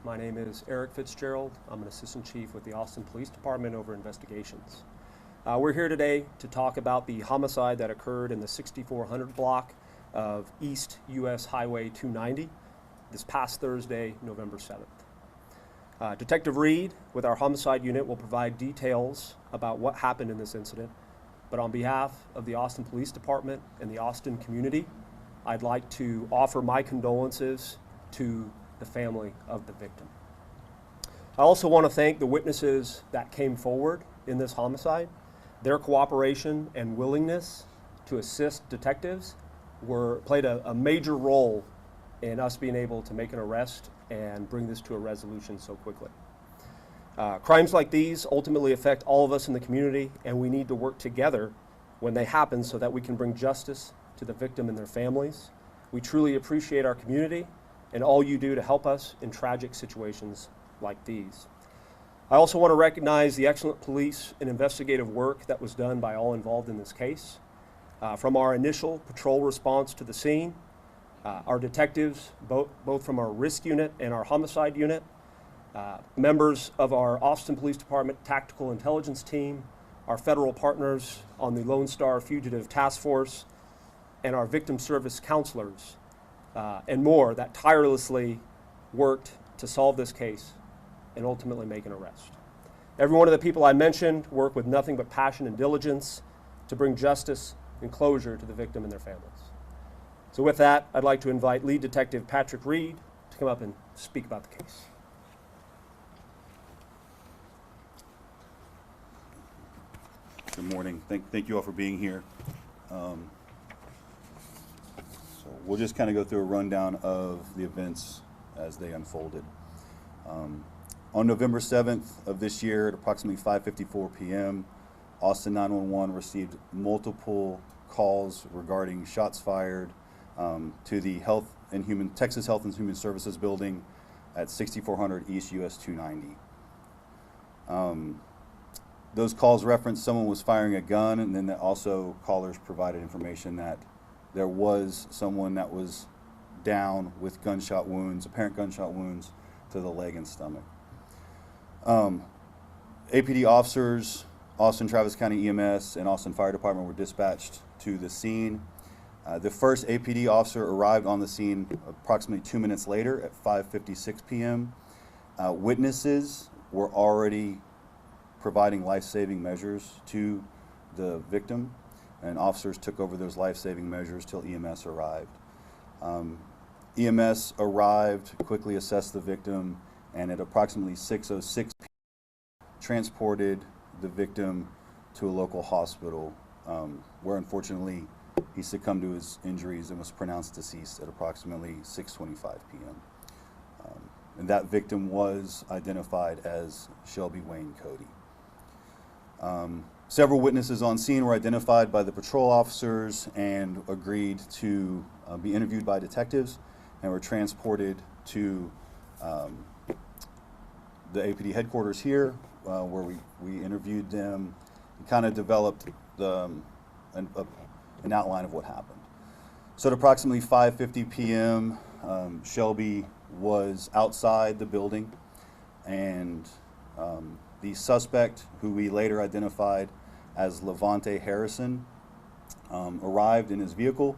My name is Eric Fitzgerald. I'm an assistant chief with the Austin Police Department over investigations. We're here today to talk about the homicide that occurred in the 6400 block of East US Highway 290 this past Thursday, November 7th. Detective Reed with our homicide unit will provide details about what happened in this incident, but on behalf of the Austin Police Department and the Austin community, I'd like to offer my condolences to the family of the victim. I also want to thank the witnesses that came forward in this homicide. Their cooperation and willingness to assist detectives played a major role in us being able to make an arrest and bring this to a resolution so quickly. Crimes like these ultimately affect all of us in the community, and we need to work together when they happen so that we can bring justice to the victim and their families. We truly appreciate our community and all you do to help us in tragic situations like these. I also want to recognize the excellent police and investigative work that was done by all involved in this case. From our initial patrol response to the scene, our detectives, both from our risk unit and our homicide unit, members of our Austin Police Department Tactical Intelligence Team, our federal partners on the Lone Star Fugitive Task Force, and our victim service counselors, and more that tirelessly worked to solve this case and ultimately make an arrest. Every one of the people I mentioned worked with nothing but passion and diligence to bring justice and closure to the victim and their families. So with that, I'd like to invite lead detective Patrick Reed to come up and speak about the case. Good morning. Thank you all for being here. So we'll just kind of go through a rundown of the events as they unfolded. On November 7th of this year at approximately 5:54 p.m., Austin 911 received multiple calls regarding shots fired to the Texas Health and Human Services building at 6400 East US 290. Those calls referenced someone was firing a gun, and then also callers provided information that there was someone that was down with gunshot wounds, apparent gunshot wounds to the leg and stomach. APD officers, Austin Travis County EMS, and Austin Fire Department were dispatched to the scene. The first APD officer arrived on the scene approximately 2 minutes later at 5:56 p.m. Witnesses were already providing life-saving measures to the victim, and officers took over those life-saving measures till EMS arrived. EMS arrived, quickly assessed the victim, and at approximately 6:06 p.m. transported the victim to a local hospital, where unfortunately he succumbed to his injuries and was pronounced deceased at approximately 6:25 p.m. And that victim was identified as Shelby Wayne Cody. Several witnesses on scene were identified by the patrol officers and agreed to be interviewed by detectives, and were transported to the APD headquarters here, where we interviewed them and kind of developed an outline of what happened. So at approximately 5:50 p.m., Shelby was outside the building, and the suspect, who we later identified as Levante Harrison, arrived in his vehicle.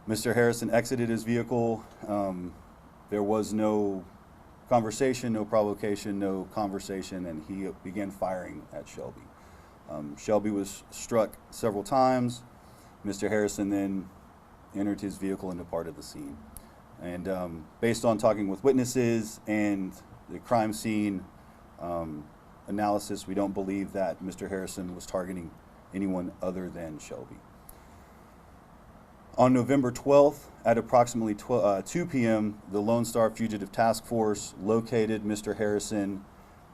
Mr. Harrison exited his vehicle. There was no conversation, no provocation, no conversation, and he began firing at Shelby. Shelby was struck several times. Mr. Harrison then entered his vehicle and departed the scene. And based on talking with witnesses and the crime scene analysis, we don't believe that Mr. Harrison was targeting anyone other than Shelby. On November 12th, at approximately 2 p.m., the Lone Star Fugitive Task Force located Mr. Harrison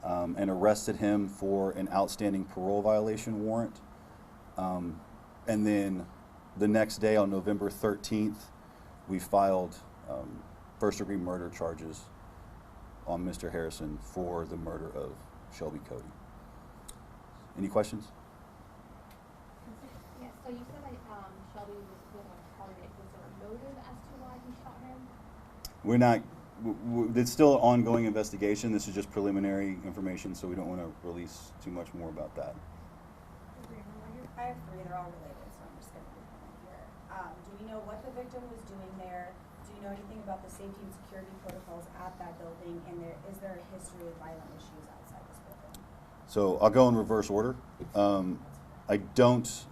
and arrested him for an outstanding parole violation warrant. And then the next day, on November 13th, we filed first-degree murder charges on Mr. Harrison for the murder of Shelby Cody. Any questions? Yeah, so you said that Shelby was on target. Was there a motive as to why he shot him? We're not it's still an ongoing investigation. This is just preliminary information, so we don't want to release too much more about that. I have three. They're all related, so I'm just going to group them in here. Do we know what the victim was doing there? Do you know anything about the safety and security protocols at that building? And is there a history of violent issues outside this building? So I'll go in reverse order. I don't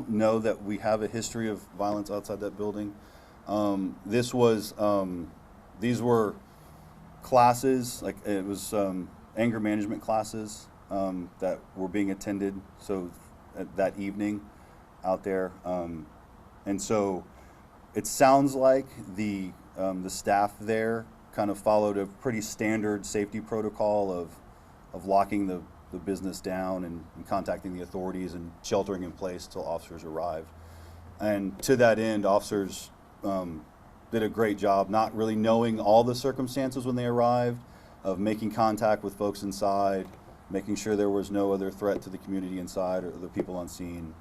know that we have a history of violence outside that building. These were classes, like it was anger management classes that were being attended. So that evening out there, and so it sounds like the staff there kind of followed a pretty standard safety protocol of locking the business down and contacting the authorities and sheltering in place till officers arrived. And to that end, officers did a great job not really knowing all the circumstances when they arrived, of making contact with folks inside, making sure there was no other threat to the community inside or the people on scene,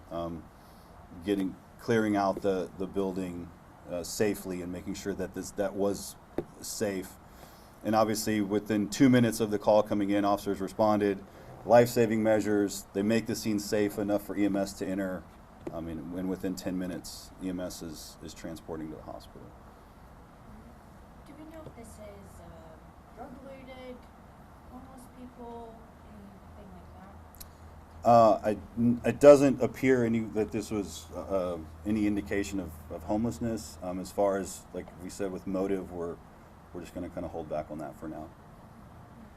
clearing out the building safely and making sure that that was safe. And obviously within 2 minutes of the call coming in, officers responded, life-saving measures, they make the scene safe enough for EMS to enter, and within 10 minutes, EMS is transporting to the hospital. Do we know if this is drug-related, homeless people, anything like that? It doesn't appear that this was any indication of homelessness. As far as, like we said, with motive, we're just going to kind of hold back on that for now.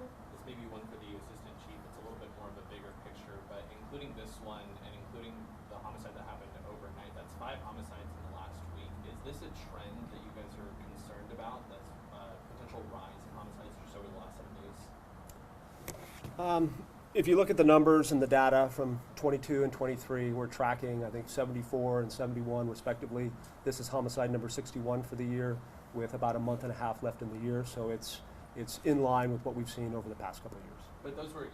This may be one for the assistant chief. It's a little bit more of a bigger picture, but including this one and including the homicide that happened overnight, that's 5 homicides in the last week. Is this a trend that you guys are concerned about? That's potential rise in homicides just over the last 7 days? If you look at the numbers and the data from 22 and 23, we're tracking, I think, 74 and 71 respectively. This is homicide number 61 for the year, with about a month and a half left in the year. So it's in line with what we've seen over the past couple of years. But those were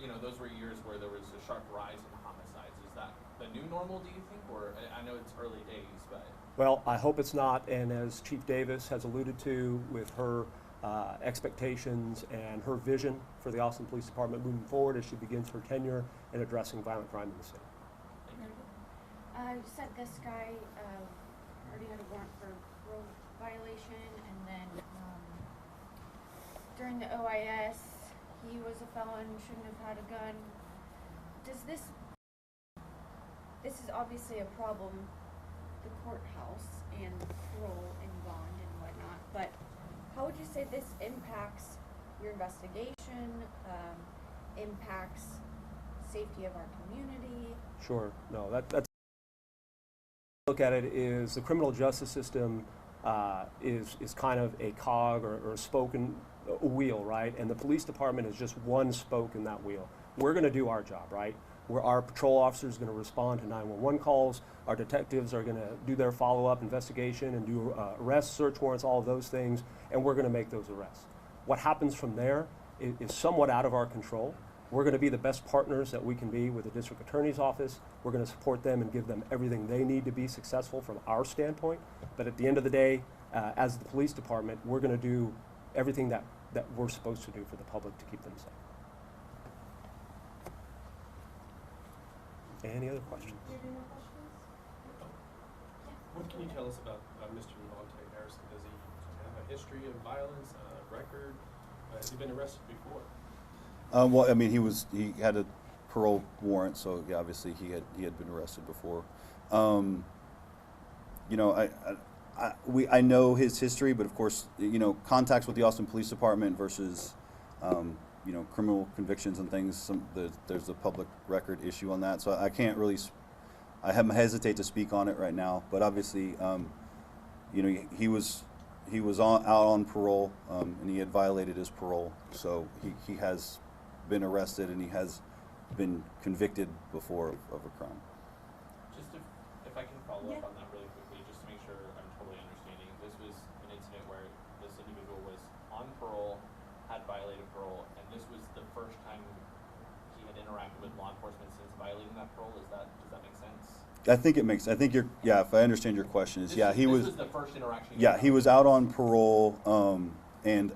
years where there was a sharp rise in homicides. Is that the new normal, do you think? Or I know it's early days, but. Well, I hope it's not. And as Chief Davis has alluded to with her expectations and her vision for the Austin Police Department moving forward as she begins her tenure in addressing violent crime in the city. You said this guy already had a warrant for parole violation, and then during the OIS, he was a felon, shouldn't have had a gun. This is obviously a problem, the courthouse and parole and bond and whatnot, but how would you say this impacts your investigation, impacts safety of our community? Sure. No, that's look at it is the criminal justice system is kind of a cog or a spoke in a wheel, right? And the police department is just one spoke in that wheel. We're going to do our job, right? Our patrol officers are going to respond to 911 calls. Our detectives are going to do their follow-up investigation and do arrests, search warrants, all of those things, and we're going to make those arrests. What happens from there is somewhat out of our control. We're going to be the best partners that we can be with the district attorney's office. We're going to support them and give them everything they need to be successful from our standpoint. But at the end of the day, as the police department, we're going to do everything that we're supposed to do for the public to keep them safe. Any other questions? What can you tell us about Mr. Monte Harrison? Does he have a history of violence, record? Has he been arrested before? Well, I mean, he had a parole warrant, so yeah, obviously he had been arrested before. I know his history, but of course, contacts with the Austin Police Department versus criminal convictions and things. There's a public record issue on that, so I can't really. I hesitate to speak on it right now. But obviously, he was out on parole, and he had violated his parole, so he has been arrested and he has been convicted before of a crime. Just if I can follow up on that really quickly, just to make sure I'm totally understanding. This was an incident where this individual was on parole, had violated parole, and this was the first time he had interacted with law enforcement since violating that parole. Does that make sense? I think it makes. I think if I understand your question, he was the first interaction. Yeah, he was out on parole. And,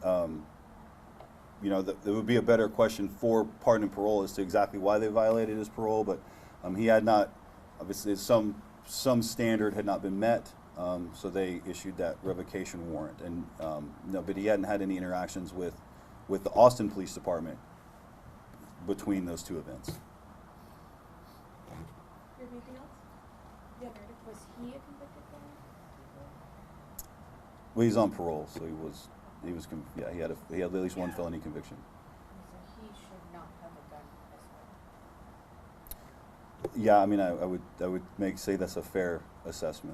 you know, it would be a better question for pardon and parole as to exactly why they violated his parole, but he had not, obviously, some standard had not been met, so they issued that revocation warrant. And, no, but he hadn't had any interactions with the Austin Police Department between those two events. Anything else? Yeah, Meredith, was he a convicted felon? Well, he's on parole, so yeah, he had at least one felony conviction. So he should not have a gun as well. Yeah, I mean, I would say that's a fair assessment.